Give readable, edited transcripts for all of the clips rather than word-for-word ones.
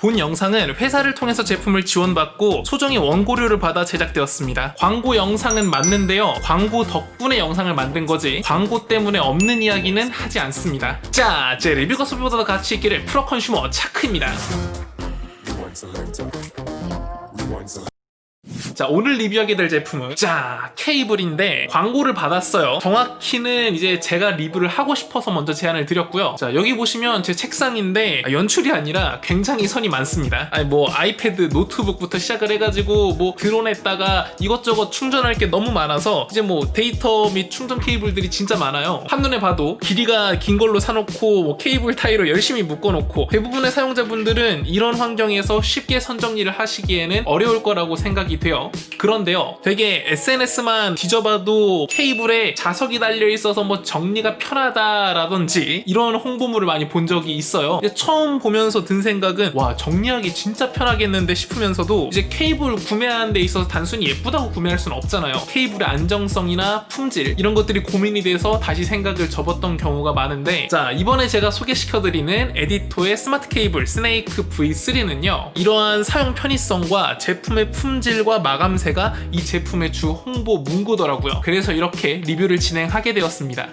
본 영상은 회사를 통해서 제품을 지원받고 소정의 원고료를 받아 제작되었습니다. 광고 영상은 맞는데요, 광고 덕분에 영상을 만든 거지 광고 때문에 없는 이야기는 하지 않습니다. 자, 제 리뷰가 소비보다 더 가치 있기를 프로 컨슈머 차크입니다. 자, 오늘 리뷰하게 될 제품은 케이블인데 광고를 받았어요. 정확히는 이제 제가 리뷰를 하고 싶어서 먼저 제안을 드렸고요. 자, 여기 보시면 제 책상인데 연출이 아니라 굉장히 선이 많습니다. 뭐 아이패드, 노트북부터 시작을 해가지고 뭐 드론에다가 이것저것 충전할 게 너무 많아서 이제 뭐 데이터 및 충전 케이블들이 진짜 많아요. 한눈에 봐도 길이가 긴 걸로 사놓고 뭐 케이블 타이로 열심히 묶어놓고, 대부분의 사용자분들은 이런 환경에서 쉽게 선정리를 하시기에는 어려울 거라고 생각이 돼요. 그런데요, 되게 SNS만 뒤져봐도 케이블에 자석이 달려있어서 뭐 정리가 편하다라든지 이런 홍보물을 많이 본 적이 있어요. 처음 보면서 든 생각은 와, 정리하기 진짜 편하겠는데 싶으면서도 이제 케이블 구매하는 데 있어서 단순히 예쁘다고 구매할 수는 없잖아요. 케이블의 안정성이나 품질 이런 것들이 고민이 돼서 다시 생각을 접었던 경우가 많은데, 자, 이번에 제가 소개시켜드리는 에디토의 스마트 케이블 스네이크 V3는요, 이러한 사용 편의성과 제품의 품질과 마감새가 이 제품의 주 홍보 문구더라고요. 그래서 이렇게 리뷰를 진행하게 되었습니다.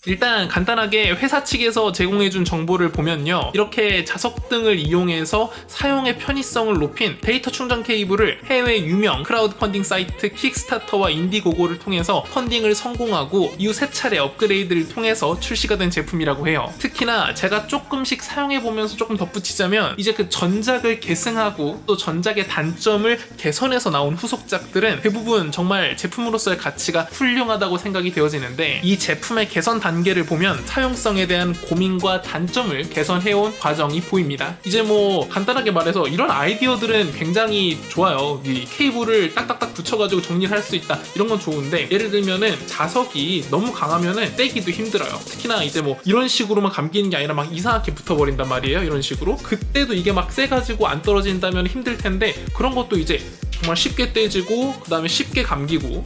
일단 간단하게 회사 측에서 제공해준 정보를 보면요, 이렇게 자석 등을 이용해서 사용의 편의성을 높인 데이터 충전 케이블을 해외 유명 크라우드 펀딩 사이트 킥스타터와 인디고고를 통해서 펀딩을 성공하고 이후 3차례 업그레이드를 통해서 출시가 된 제품이라고 해요. 특히나 제가 조금씩 사용해보면서 조금 덧붙이자면, 이제 그 전작을 계승하고 또 전작의 단점을 개선해서 나온 후속작들은 대부분 정말 제품으로서의 가치가 훌륭하다고 생각이 되어지는데, 이 제품의 개선 단계를 보면 사용성에 대한 고민과 단점을 개선해온 과정이 보입니다. 이제 뭐 간단하게 말해서 이런 아이디어들은 굉장히 좋아요. 이 케이블을 딱딱딱 붙여가지고 정리를 할 수 있다, 이런 건 좋은데, 예를 들면은 자석이 너무 강하면은 떼기도 힘들어요. 특히나 이제 뭐 이런 식으로만 감기는 게 아니라 막 이상하게 붙어버린단 말이에요. 이런 식으로 그때도 이게 막 세가지고 안 떨어진다면 힘들 텐데, 그런 것도 이제 정말 쉽게 떼지고 그 다음에 쉽게 감기고,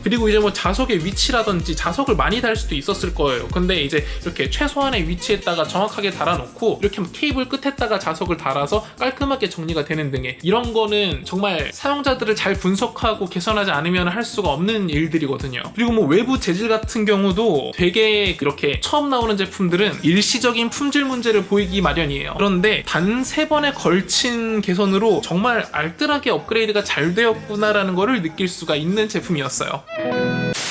그리고 이제 뭐 자석의 위치라든지 자석을 많이 달 수도 있었을 거예요. 근데 이제 이렇게 최소한의 위치에다가 정확하게 달아놓고 이렇게 케이블 끝에다가 자석을 달아서 깔끔하게 정리가 되는 등의 이런 거는 정말 사용자들을 잘 분석하고 개선하지 않으면 할 수가 없는 일들이거든요. 그리고 뭐 외부 재질 같은 경우도 되게 이렇게 처음 나오는 제품들은 일시적인 품질 문제를 보이기 마련이에요. 그런데 단 3번에 걸친 개선으로 정말 알뜰하게 업그레이드가 잘 되었구나라는 거를 느낄 수가 있는 제품이었어요.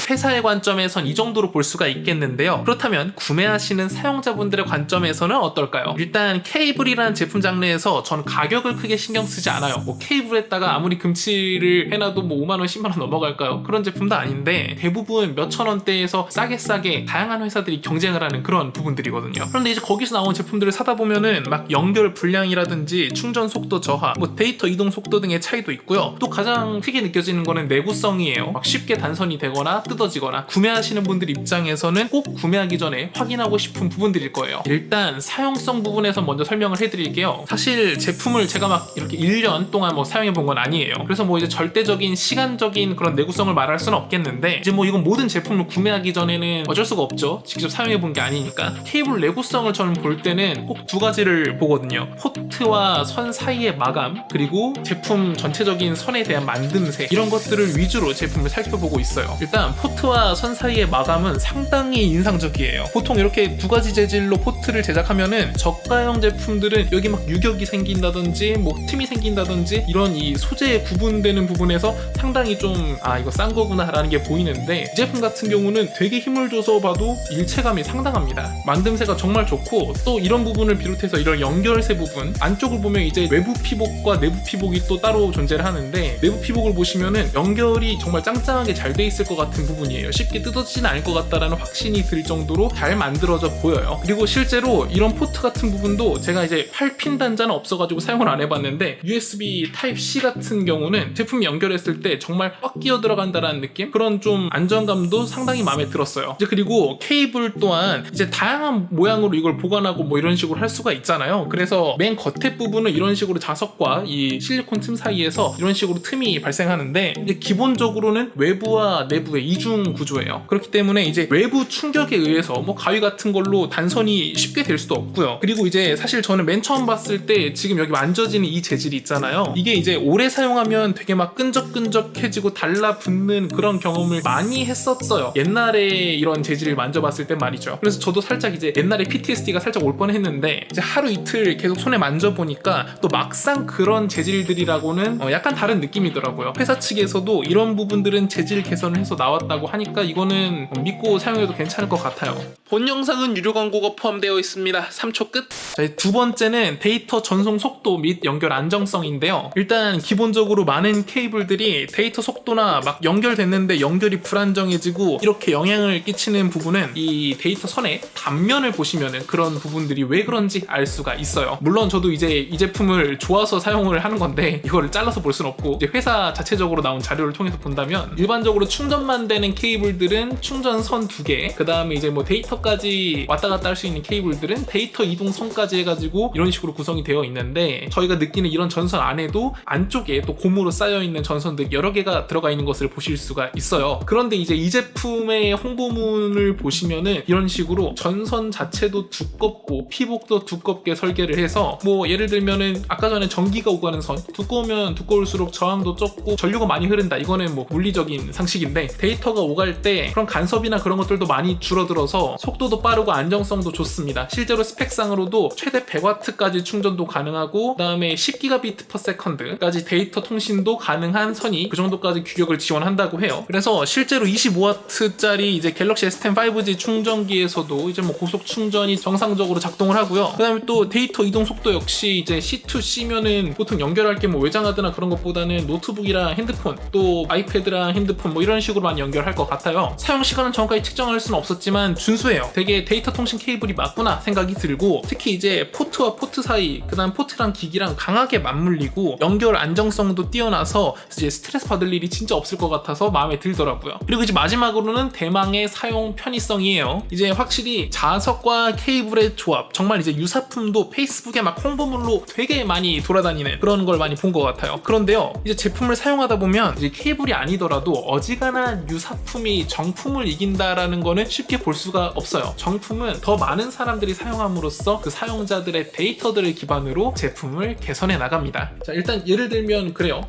회사의 관점에선 이 정도로 볼 수가 있겠는데요, 그렇다면 구매하시는 사용자분들의 관점에서는 어떨까요? 일단 케이블이라는 제품 장르에서 저는 가격을 크게 신경 쓰지 않아요. 뭐 케이블에다가 아무리 금칠을 해놔도 뭐 5만원 10만원 넘어갈까요? 그런 제품도 아닌데 대부분 몇천 원대에서 싸게 다양한 회사들이 경쟁을 하는 그런 부분들이거든요. 그런데 이제 거기서 나온 제품들을 사다 보면은 막 연결 불량이라든지 충전 속도 저하, 뭐 데이터 이동 속도 등의 차이도 있고요. 또 가장 크게 느껴지는 거는 내구성이에요. 막 쉽게 단선이 되거나 뜯어지거나, 구매하시는 분들 입장에서는 꼭 구매하기 전에 확인하고 싶은 부분들일 거예요. 일단 사용성 부분에서 먼저 설명을 해드릴게요. 사실 제품을 제가 막 이렇게 1년 동안 뭐 사용해 본 건 아니에요. 그래서 뭐 이제 절대적인 시간적인 그런 내구성을 말할 수는 없겠는데, 이제 뭐 이건 모든 제품을 구매하기 전에는 어쩔 수가 없죠. 직접 사용해 본 게 아니니까. 케이블 내구성을 저는 볼 때는 꼭 2가지를 보거든요. 포트와 선 사이의 마감, 그리고 제품 전체적인 선에 대한 만듦새, 이런 것들을 위주로 제품을 살펴보고 있어요. 일단 포트와 선 사이의 마감은 상당히 인상적이에요. 보통 이렇게 2가지 재질로 포트를 제작하면은 저가형 제품들은 여기 막 유격이 생긴다든지 뭐 틈이 생긴다든지 이런 이 소재에 구분되는 부분에서 상당히 좀 이거 싼 거구나 라는 게 보이는데, 이 제품 같은 경우는 되게 힘을 줘서 봐도 일체감이 상당합니다. 만듦새가 정말 좋고, 또 이런 부분을 비롯해서 이런 연결새 부분 안쪽을 보면 이제 외부 피복과 내부 피복이 또 따로 존재를 하는데, 내부 피복을 보시면은 연결이 정말 짱짱하게 잘 돼 있을 것 같은 부분이에요. 쉽게 뜯어지지는 않을 것 같다라는 확신이 들 정도로 잘 만들어져 보여요. 그리고 실제로 이런 포트 같은 부분도 제가 이제 8핀 단자는 없어가지고 사용을 안 해봤는데, USB Type-C 같은 경우는 제품 연결했을 때 정말 꽉 끼어 들어간다라는 느낌? 그런 좀 안정감도 상당히 마음에 들었어요. 이제 그리고 케이블 또한 이제 다양한 모양으로 이걸 보관하고 뭐 이런 식으로 할 수가 있잖아요. 그래서 맨 겉에 부분은 이런 식으로 자석과 이 실리콘 틈 사이에서 이런 식으로 틈이 발생하는데, 이제 기본적으로는 외부와 내부의 이 이중 구조예요. 그렇기 때문에 이제 외부 충격에 의해서 뭐 가위 같은 걸로 단선이 쉽게 될 수도 없고요. 그리고 이제 사실 저는 맨 처음 봤을 때 지금 여기 만져지는 이 재질이 있잖아요. 이게 이제 오래 사용하면 되게 막 끈적끈적해지고 달라붙는 그런 경험을 많이 했었어요. 옛날에 이런 재질을 만져봤을 때 말이죠. 그래서 저도 살짝 이제 옛날에 PTSD가 살짝 올 뻔했는데 이제 하루 이틀 계속 손에 만져보니까 또 막상 그런 재질들이라고는 약간 다른 느낌이더라고요. 회사 측에서도 이런 부분들은 재질 개선을 해서 나왔다고 하니까 이거는 믿고 사용해도 괜찮을 것 같아요. 본 영상은 유료 광고가 포함되어 있습니다. 3초 끝. 자, 두 번째는 데이터 전송 속도 및 연결 안정성인데요. 일단 기본적으로 많은 케이블들이 데이터 속도나 막 연결됐는데 연결이 불안정해지고 이렇게 영향을 끼치는 부분은 이 데이터 선의 단면을 보시면은 그런 부분들이 왜 그런지 알 수가 있어요. 물론 저도 이제 이 제품을 좋아서 사용을 하는 건데 이거를 잘라서 볼 수는 없고 이제 회사 자체적으로 나온 자료를 통해서 본다면 일반적으로 충전만 되는 케이블들은 충전선 2개, 그 다음에 이제 뭐 데이터까지 왔다 갔다 할 수 있는 케이블들은 데이터 이동선까지 해가지고 이런 식으로 구성이 되어 있는데 저희가 느끼는 이런 전선 안에도 안쪽에 또 고무로 쌓여있는 전선들 여러 개가 들어가 있는 것을 보실 수가 있어요. 그런데 이제 이 제품의 홍보문을 보시면은 이런 식으로 전선 자체도 두껍고 피복도 두껍게 설계를 해서 뭐 예를 들면은 아까 전에 전기가 오가는 선 두꺼우면 두꺼울수록 저항도 적고 전류가 많이 흐른다, 이거는 뭐 물리적인 상식인데 데이터가 오갈 때 그런 간섭이나 그런 것들도 많이 줄어들어서 속도도 빠르고 안정성도 좋습니다. 실제로 스펙상으로도 최대 100W까지 충전도 가능하고 그 다음에 10GB/s까지 데이터 통신도 가능한 선이 그 정도까지 규격을 지원한다고 해요. 그래서 실제로 25W짜리 이제 갤럭시 S10 5G 충전기에서도 이제 뭐 고속 충전이 정상적으로 작동을 하고요. 그 다음에 또 데이터 이동 속도 역시 이제 C2C면은 보통 연결할 게 뭐 외장하드나 그런 것보다는 노트북이랑 핸드폰 또 아이패드랑 핸드폰 뭐 이런 식으로 많이 연결할 것 같아요. 사용 시간은 정확하게 측정할 수는 없었지만 준수해요. 되게 데이터 통신 케이블이 맞구나 생각이 들고, 특히 이제 포트와 포트 사이 그 다음 포트랑 기기랑 강하게 맞물리고 연결 안정성도 뛰어나서 이제 스트레스 받을 일이 진짜 없을 것 같아서 마음에 들더라고요. 그리고 이제 마지막으로는 대망의 사용 편의성이에요. 이제 확실히 자석과 케이블의 조합, 정말 이제 유사품도 페이스북에 막 홍보물로 되게 많이 돌아다니는 그런 걸 많이 본 것 같아요. 그런데요, 이제 제품을 사용하다 보면 이제 케이블이 아니더라도 어지간한 유사품이 정품을 이긴다라는 거는 쉽게 볼 수가 없어요. 정품은 더 많은 사람들이 사용함으로써 그 사용자들의 데이터들을 기반으로 제품을 개선해 나갑니다. 자, 일단 예를 들면 그래요.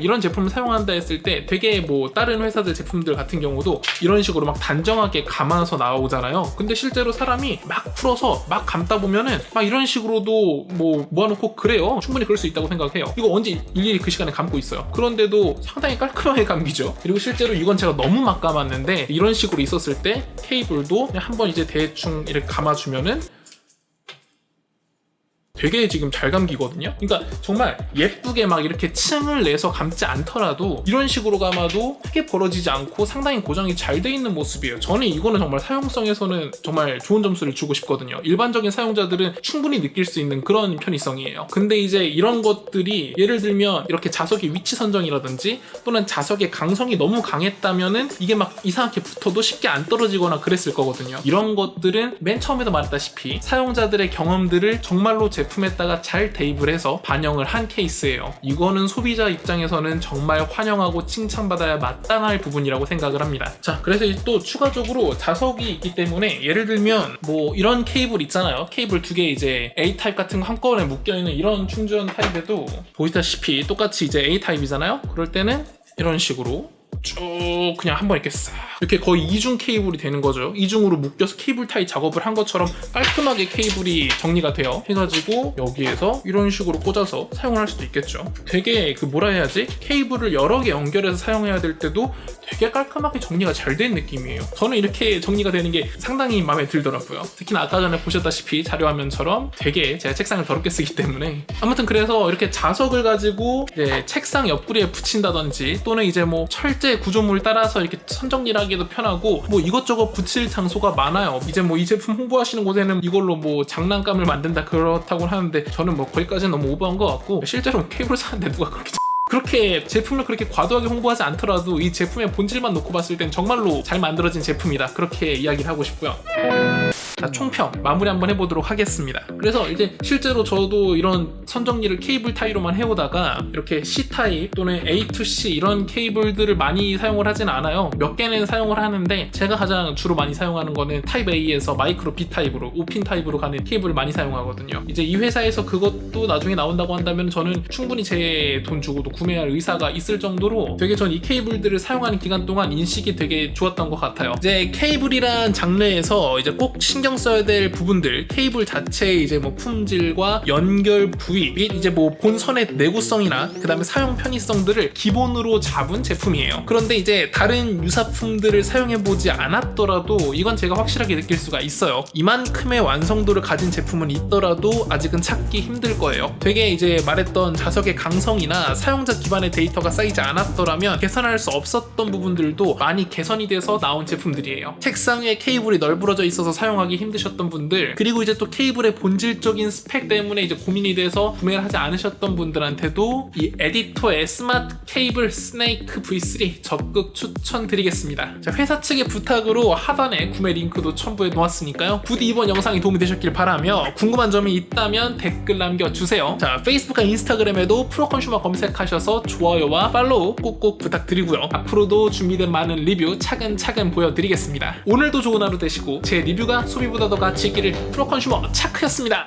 이런 제품을 사용한다 했을 때 되게 뭐 다른 회사들 제품들 같은 경우도 이런 식으로 막 단정하게 감아서 나오잖아요. 근데 실제로 사람이 막 풀어서 막 감다 보면은 막 이런 식으로도 뭐 모아놓고 그래요. 충분히 그럴 수 있다고 생각해요. 이거 언제 일일이 그 시간에 감고 있어요. 그런데도 상당히 깔끔하게 감기죠. 그리고 실제로 이건 제가 너무 막 감았는데 이런 식으로 있었을 때 케이블도 그냥 한번 이제 대충 이렇게 감아주면은 되게 지금 잘 감기거든요. 그러니까 정말 예쁘게 막 이렇게 층을 내서 감지 않더라도 이런 식으로 감아도 크게 벌어지지 않고 상당히 고정이 잘 돼 있는 모습이에요. 저는 이거는 정말 사용성에서는 정말 좋은 점수를 주고 싶거든요. 일반적인 사용자들은 충분히 느낄 수 있는 그런 편의성이에요. 근데 이제 이런 것들이 예를 들면 이렇게 자석의 위치 선정이라든지 또는 자석의 강성이 너무 강했다면은 이게 막 이상하게 붙어도 쉽게 안 떨어지거나 그랬을 거거든요. 이런 것들은 맨 처음에도 말했다시피 사용자들의 경험들을 정말로 제품에다가 잘 대입을 해서 반영을 한 케이스예요. 이거는 소비자 입장에서는 정말 환영하고 칭찬받아야 마땅할 부분이라고 생각을 합니다. 자, 그래서 또 추가적으로 자석이 있기 때문에 예를 들면 뭐 이런 케이블 있잖아요. 케이블 2개 이제 A 타입 같은 거 한꺼번에 묶여있는 이런 충전 타입에도 보시다시피 똑같이 이제 A 타입이잖아요. 그럴 때는 이런 식으로 쭉 그냥 한번 이렇게 싹 이렇게 거의 이중 케이블이 되는 거죠. 이중으로 묶여서 케이블 타이 작업을 한 것처럼 깔끔하게 케이블이 정리가 돼요. 해가지고 여기에서 이런 식으로 꽂아서 사용을 할 수도 있겠죠. 되게 그 뭐라 해야지? 케이블을 여러 개 연결해서 사용해야 될 때도 되게 깔끔하게 정리가 잘 된 느낌이에요. 저는 이렇게 정리가 되는 게 상당히 마음에 들더라고요. 특히나 아까 전에 보셨다시피 자료화면처럼 되게 제가 책상을 더럽게 쓰기 때문에 아무튼 그래서 이렇게 자석을 가지고 이제 책상 옆구리에 붙인다든지 또는 이제 뭐 철제 구조물 따라서 이렇게 선정리를 하기도 편하고 뭐 이것저것 붙일 장소가 많아요. 이제 뭐 이 제품 홍보하시는 곳에는 이걸로 뭐 장난감을 만든다 그렇다고 하는데 저는 뭐 거기까지는 너무 오버한 것 같고, 실제로 케이블 사는데 누가 그렇게 제품을 그렇게 과도하게 홍보하지 않더라도 이 제품의 본질만 놓고 봤을 땐 정말로 잘 만들어진 제품이다, 그렇게 이야기를 하고 싶고요. 자, 총평 마무리 한번 해보도록 하겠습니다. 그래서 이제 실제로 저도 이런 선정리를 케이블 타입으로만 해오다가 이렇게 C 타입 또는 A to C 이런 케이블들을 많이 사용을 하진 않아요. 몇 개는 사용을 하는데 제가 가장 주로 많이 사용하는 거는 타입 A에서 마이크로 B 타입으로 5핀 타입으로 가는 케이블을 많이 사용하거든요. 이제 이 회사에서 그것도 나중에 나온다고 한다면 저는 충분히 제 돈 주고도 구매할 의사가 있을 정도로 되게 전 이 케이블들을 사용하는 기간 동안 인식이 되게 좋았던 것 같아요. 이제 케이블이란 장르에서 이제 꼭 신경 써야 될 부분들, 케이블 자체의 이제 뭐 품질과 연결 부위 및 이제 뭐 본선의 내구성이나 그 다음에 사용 편의성들을 기본으로 잡은 제품이에요. 그런데 이제 다른 유사품들을 사용해보지 않았더라도 이건 제가 확실하게 느낄 수가 있어요. 이만큼의 완성도를 가진 제품은 있더라도 아직은 찾기 힘들 거예요. 되게 이제 말했던 자석의 강성이나 사용자 기반의 데이터가 쌓이지 않았더라면 개선할 수 없었던 부분들도 많이 개선이 돼서 나온 제품들이에요. 책상 위에 케이블이 널브러져 있어서 사용하기 힘드셨던 분들, 그리고 이제 또 케이블의 본질적인 스펙 때문에 이제 고민이 돼서 구매를 하지 않으셨던 분들한테도 이 에디터의 스마트 케이블 스네이크 V3 적극 추천드리겠습니다. 자, 회사 측의 부탁으로 하단에 구매 링크도 첨부해 놓았으니까요. 부디 이번 영상이 도움이 되셨길 바라며 궁금한 점이 있다면 댓글 남겨주세요. 자, 페이스북과 인스타그램에도 프로컨슈머 검색하셔서 좋아요와 팔로우 꾹꾹 부탁드리고요. 앞으로도 준비된 많은 리뷰 차근차근 보여드리겠습니다. 오늘도 좋은 하루 되시고 제 리뷰가 소비보다 더 가치 있기를. 프로컨슈머 차크였습니다.